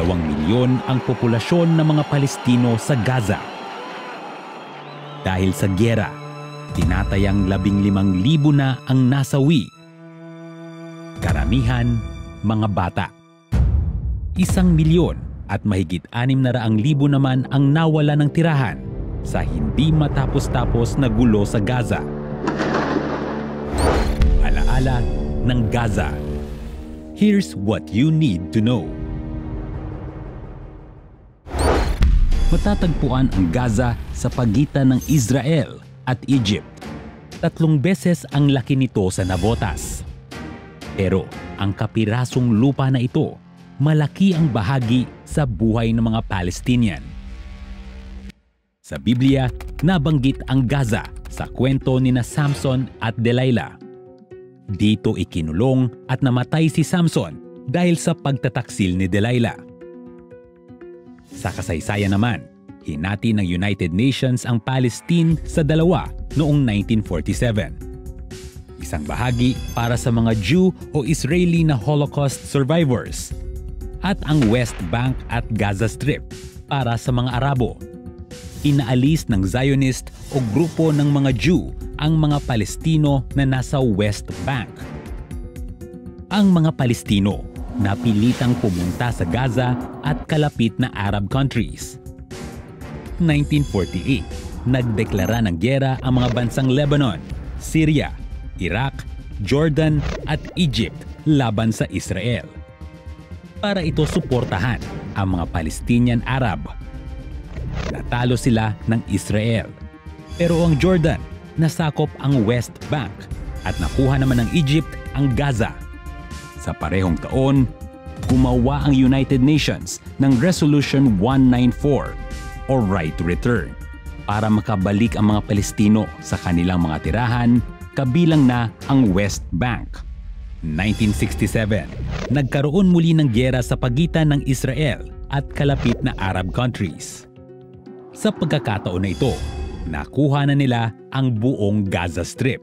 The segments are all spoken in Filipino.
milyon ang populasyon ng mga Palestino sa Gaza. Dahil sa gyera, tinatayang 15,000 na ang nasawi. Karamihan, mga bata. 1,000,000 at mahigit 600,000 naman ang nawala ng tirahan sa hindi matapos-tapos na gulo sa Gaza. Alaala ng Gaza. Here's what you need to know. Matatagpuan ang Gaza sa pagitan ng Israel at Egypt. 3 beses ang laki nito sa Navotas. Pero ang kapirasong lupa na ito, malaki ang bahagi sa buhay ng mga Palestinian. Sa Biblia, nabanggit ang Gaza sa kwento ni Samson at Delilah. Dito ikinulong at namatay si Samson dahil sa pagtataksil ni Delilah. Sa kasaysayan naman, hinati ng United Nations ang Palestine sa 2 noong 1947. Isang bahagi para sa mga Jew o Israeli na Holocaust survivors at ang West Bank at Gaza Strip para sa mga Arabo. Inaalis ng Zionist o grupo ng mga Jew ang mga Palestino na nasa West Bank. Ang mga Palestino napilitang pumunta sa Gaza at kalapit na Arab countries. 1948, nagdeklara ng gyera ang mga bansang Lebanon, Syria, Iraq, Jordan at Egypt laban sa Israel. Para ito suportahan ang mga Palestinian Arab. Natalo sila ng Israel. Pero ang Jordan, nasakop ang West Bank at nakuha naman ng Egypt ang Gaza. Sa parehong taon, gumawa ang United Nations ng Resolution 194 o Right to Return para makabalik ang mga Palestino sa kanilang mga tirahan, kabilang na ang West Bank. 1967, nagkaroon muli ng gyera sa pagitan ng Israel at kalapit na Arab countries. Sa pagkakataon na ito, nakuha na nila ang buong Gaza Strip.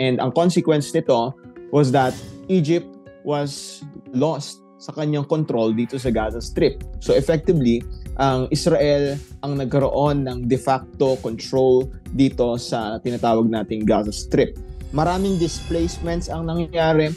And ang consequence nito was that Egypt was lost sa kanyang control dito sa Gaza Strip. So effectively, ang Israel ang nagkaroon ng de facto control dito sa tinatawag nating Gaza Strip. Maraming displacements ang nangyayari,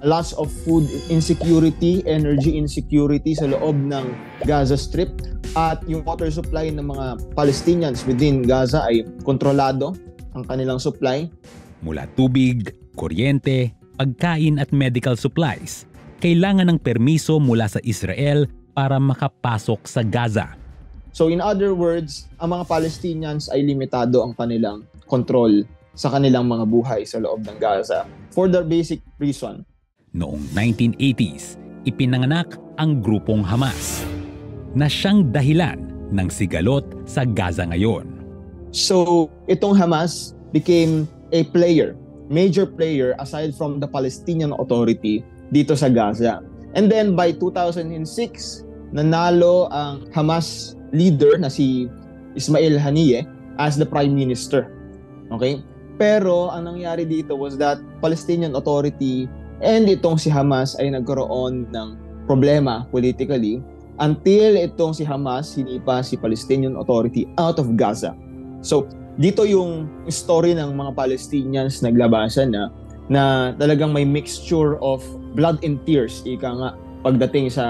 lots of food insecurity, energy insecurity sa loob ng Gaza Strip, at yung water supply ng mga Palestinians within Gaza ay kontrolado ang kanilang supply. Mula tubig, kuryente, pagkain at medical supplies, kailangan ng permiso mula sa Israel para makapasok sa Gaza. So in other words, ang mga Palestinians ay limitado ang kanilang control sa kanilang mga buhay sa loob ng Gaza for the basic reason. Noong 1980s, ipinanganak ang grupong Hamas na siyang dahilan ng sigalot sa Gaza ngayon. So itong Hamas became a major player aside from the Palestinian Authority dito sa Gaza. And then by 2006, nanalo ang Hamas leader na si Ismail Haniyeh as the prime minister. Okay? Pero ang nangyari dito was that Palestinian Authority and itong si Hamas ay nagkaroon ng problema politically until itong si Hamas hinipa si Palestinian Authority out of Gaza. So dito yung story ng mga Palestinians naglabasan na talagang may mixture of blood and tears, ika nga, pagdating sa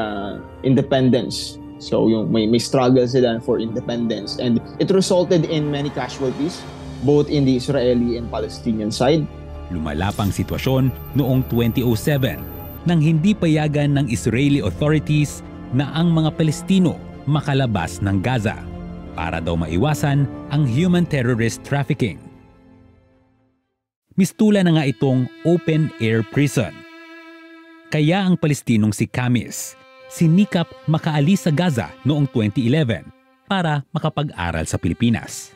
independence. So yung may struggle sila for independence, and it resulted in many casualties both in the Israeli and Palestinian side. Lumala pang sitwasyon noong 2007 nang hindi payagan ng Israeli authorities na ang mga Palestino makalabas ng Gaza para daw maiwasan ang human terrorist trafficking. Mistula na nga itong open-air prison. Kaya ang Palestinong si Kamis sinikap makaalis sa Gaza noong 2011 para makapag-aral sa Pilipinas.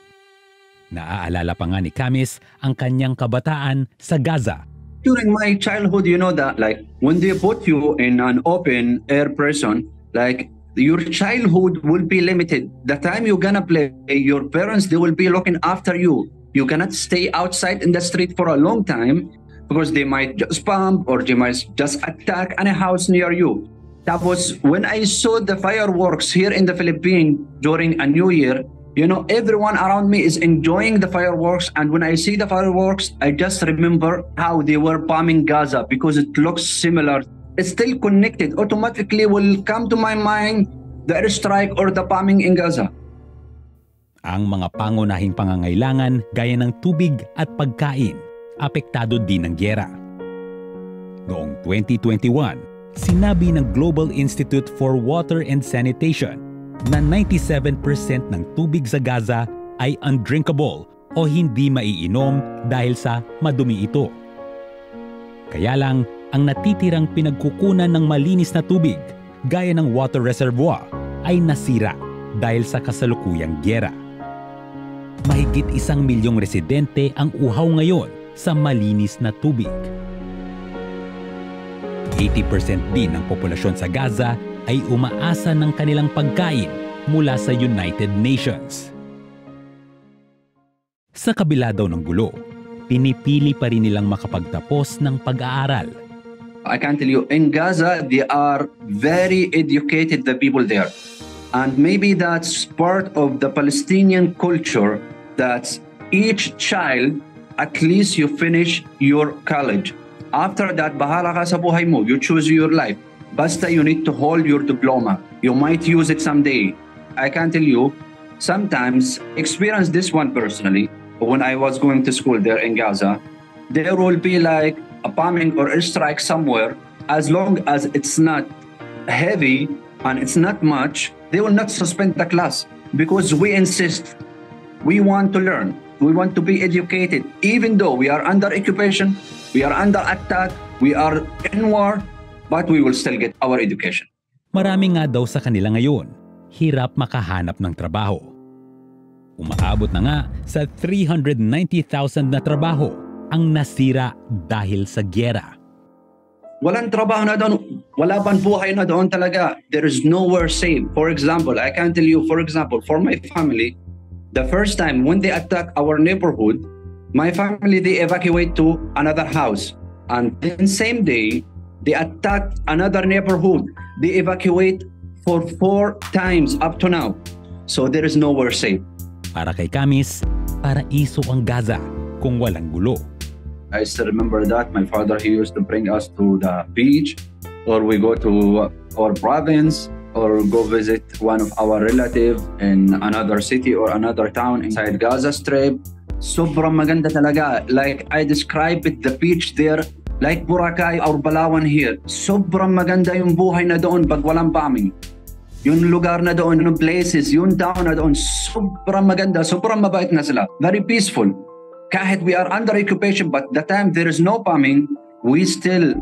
Naaalala pa nga ni Kamis ang kanyang kabataan sa Gaza. During my childhood, you know that like when they put you in an open-air prison, like your childhood will be limited. The time you're gonna play, your parents, they will be looking after you. You cannot stay outside in the street for a long time because they might just bomb or they might just attack any house near you. Tapos, when I saw the fireworks here in the Philippines during a New Year, you know, everyone around me is enjoying the fireworks. And when I see the fireworks, I just remember how they were bombing Gaza because it looks similar. It's still connected. Automatically will come to my mind the airstrike or the bombing in Gaza. Ang mga pangunahing pangangailangan gaya ng tubig at pagkain, apektado din ng gyera. Noong 2021, sinabi ng Global Institute for Water and Sanitation na 97% ng tubig sa Gaza ay undrinkable o hindi maiinom dahil sa madumi ito. Kaya lang, ang natitirang pinagkukunan ng malinis na tubig gaya ng water reservoir ay nasira dahil sa kasalukuyang gyera. Mahigit 1 milyong residente ang uhaw ngayon sa malinis na tubig. 80% din ng populasyon sa Gaza ay umaasa ng kanilang pagkain mula sa United Nations. Sa kabila daw ng gulo, pinipili pa rin nilang makapagtapos ng pag-aaral. I can tell you, in Gaza, they are very educated, the people there. And maybe that's part of the Palestinian culture that each child, at least you finish your college. After that, bahala ka sa buhay mo. You choose your life. Basta you need to hold your diploma. You might use it someday. I can tell you, sometimes, experience this one personally. When I was going to school there in Gaza, there will be like a bombing or airstrike somewhere. As long as it's not heavy and it's not much, they will not suspend the class because we insist. We want to learn. We want to be educated. Even though we are under occupation, we are under attack, we are in war, but we will still get our education. Marami nga daw sa kanila ngayon, hirap makahanap ng trabaho. Umaabot na nga sa 390,000 na trabaho ang nasira dahil sa gyera. Walang trabaho na doon, wala pang buhay na doon talaga. There is nowhere safe. For example, I can tell you, for example, for my family, the first time when they attack our neighborhood, my family, they evacuate to another house. And then same day, they attacked another neighborhood. They evacuate for 4 times up to now. So there is nowhere safe. Para kay Kamis, paraiso ang Gaza kung walang gulo. I still remember that my father, he used to bring us to the beach, or we go to our province, or go visit one of our relatives in another city or another town inside Gaza Strip. Sobrang maganda talaga. Like I describe it, the beach there, like Boracay or Palawan here. Sobrang maganda yung buhay na doon pag walang bombing. Yung lugar na doon, yung places, yung town na doon, sobrang maganda, sobrang mabait na sila. Very peaceful. Kahit we are under occupation, but the time there is no bombing, we still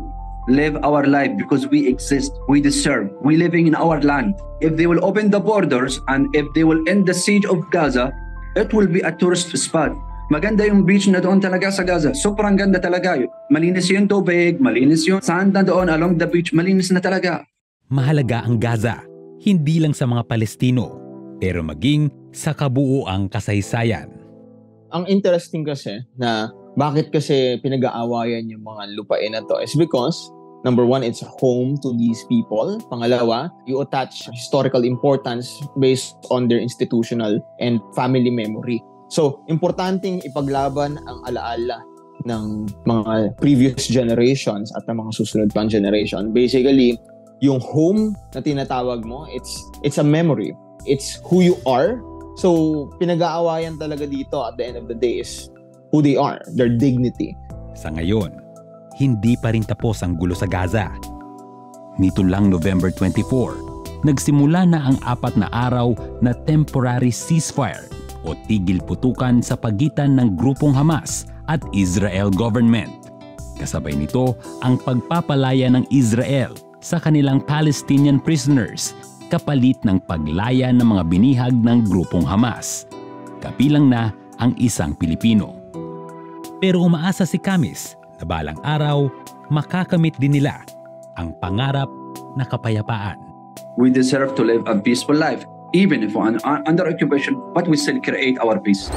live our life because we exist, we deserve, we living in our land. If they will open the borders and if they will end the siege of Gaza, it will be a tourist spot. Maganda yung beach na doon talaga sa Gaza. Sobrang ganda talaga. Malinis yung tubig, malinis yung sand na doon along the beach, malinis na talaga. Mahalaga ang Gaza, hindi lang sa mga Palestino, pero maging sa kabuuang kasaysayan. Ang interesting kasi na bakit kasi pinag-aawayan yung mga lupain na to is because number one, it's a home to these people. Pangalawa, you attach historical importance based on their institutional and family memory. So, importanteng ipaglaban ang alaala ng mga previous generations at ng mga susunod pang generation. Basically, yung home na tinatawag mo, it's a memory. It's who you are. So, pinag-aawayan talaga dito at the end of the day is who they are, their dignity. Sa ngayon, hindi pa rin tapos ang gulo sa Gaza. Nito lang November 24, nagsimula na ang 4 na araw na temporary ceasefire o tigil putukan sa pagitan ng grupong Hamas at Israel government. Kasabay nito ang pagpapalaya ng Israel sa kanilang Palestinian prisoners kapalit ng paglaya ng mga binihag ng grupong Hamas. Kabilang na ang isang Pilipino. Pero umaasa si Kamis na balang araw, makakamit din nila ang pangarap na kapayapaan. We deserve to live a peaceful life, even if we're under occupation, but we still create our peace.